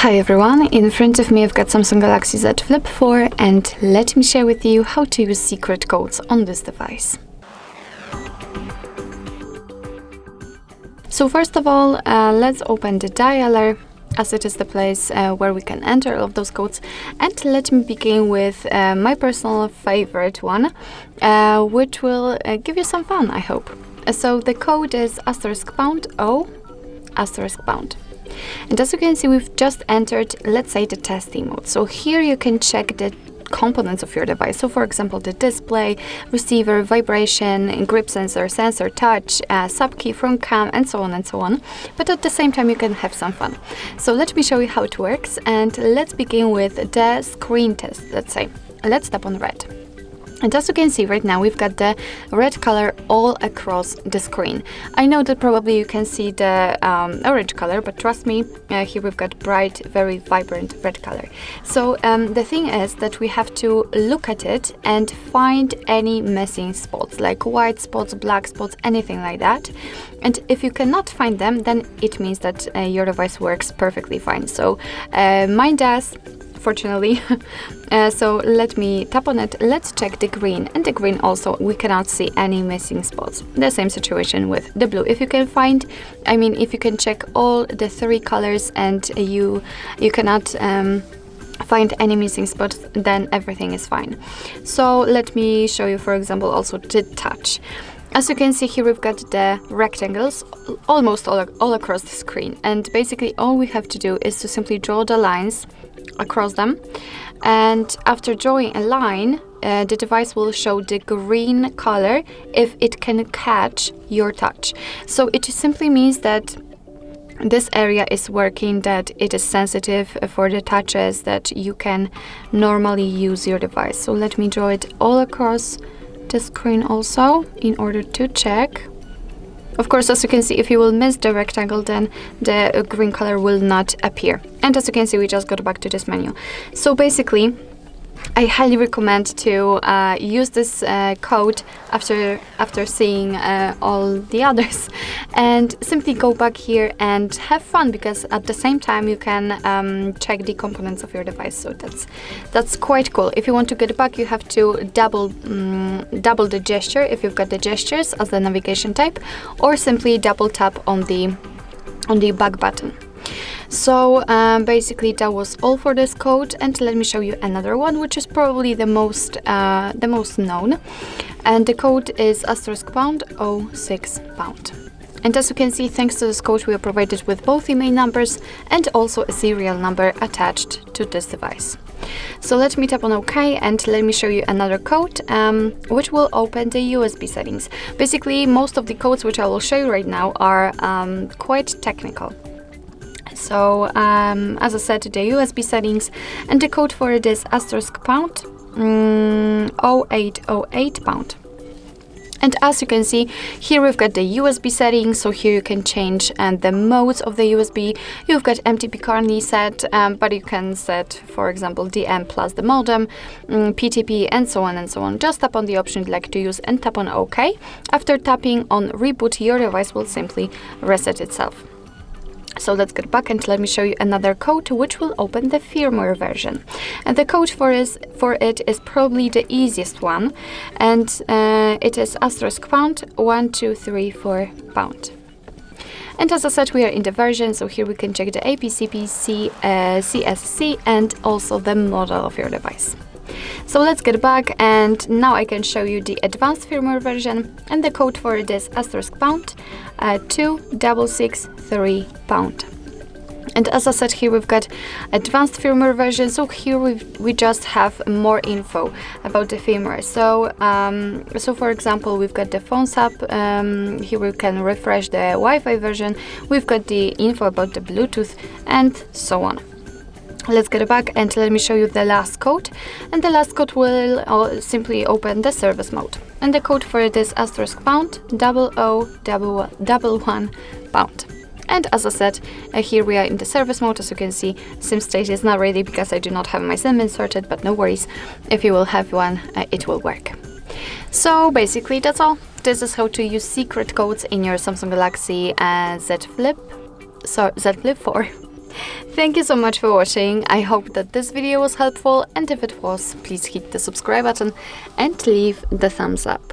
Hi everyone, in front of me I've got Samsung Galaxy Z Flip4 and let me share with you how to use secret codes on this device. So first of all, let's open the dialer, as it is the place where we can enter all of those codes, and let me begin with my personal favorite one, which will give you some fun, I hope. So the code is *pound O *pound. And as you can see, we've just entered, let's say, the testing mode. So here you can check the components of your device. So for example, the display, receiver, vibration, grip sensor, sensor touch, sub key, front cam, and so on and so on. But at the same time, you can have some fun. So let me show you how it works, and let's begin with the screen test. Let's say, let's tap on red. And as you can see right now, we've got the red color all across the screen. I know that probably you can see the orange color, but trust me, here we've got bright, very vibrant red color. So the thing is that we have to look at it and find any missing spots, like white spots, black spots, anything like that. And if you cannot find them, then it means that your device works perfectly fine. So mine does, fortunately. So let me tap on it. Let's check the green, and the green also we cannot see any missing spots. The same situation with the blue. If you can find, if you can check all the three colors and you cannot find any missing spots, then everything is fine. So let me show you, for example, also the touch. As you can see here, we've got the rectangles almost all across the screen, and basically all we have to do is to simply draw the lines across them, and after drawing a line, the device will show the green color if it can catch your touch. So it simply means that this area is working, that it is sensitive for the touches, that you can normally use your device. So let me draw it all across the screen also in order to check. Of course, as you can see, if you will miss the rectangle, then the green color will not appear. And as you can see, we just got back to this menu. So basically, I highly recommend to use this code after seeing all the others, and simply go back here and have fun, because at the same time you can check the components of your device. So that's quite cool. If you want to get back, you have to double the gesture if you've got the gestures as the navigation type, or simply double tap on the back button. So basically that was all for this code, and let me show you another one, which is probably the most known, and the code is *pound O *pound. And as you can see, thanks to this code, we are provided with both IMEI numbers and also a serial number attached to this device. So let me tap on OK, and let me show you another code, which will open the USB settings. Basically, most of the codes which I will show you right now are quite technical. So as I said, the USB settings, and the code for it is *pound 0808 pound. And as you can see, here we've got the USB settings. So here you can change the modes of the USB. You've got MTP currently set, but you can set, for example, DM plus the modem, PTP, and so on and so on. Just tap on the option you'd like to use and tap on OK. After tapping on reboot, your device will simply reset itself. So let's get back, and let me show you another code which will open the firmware version. And the code for it is probably the easiest one, and it is *pound 1234 pound. And as I said, we are in the version, so here we can check the APCP, CSC, and also the model of your device. So let's get back, and now I can show you the advanced firmware version, and the code for it is *pound 2663 pound. And as I said, here we've got advanced firmware version. So here we just have more info about the firmware. So for example, we've got the phones app. Here we can refresh the Wi-Fi version. We've got the info about the Bluetooth, and so on. Let's get back, and let me show you the last code. And the last code will simply open the service mode. And the code for it is *pound 0011 pound. And as I said, here we are in the service mode. As you can see, SIM state is not ready because I do not have my SIM inserted, but no worries. If you will have one, it will work. So basically that's all. This is how to use secret codes in your Samsung Galaxy Z Flip4. Thank you so much for watching. I hope that this video was helpful, and if it was, please hit the subscribe button and leave the thumbs up.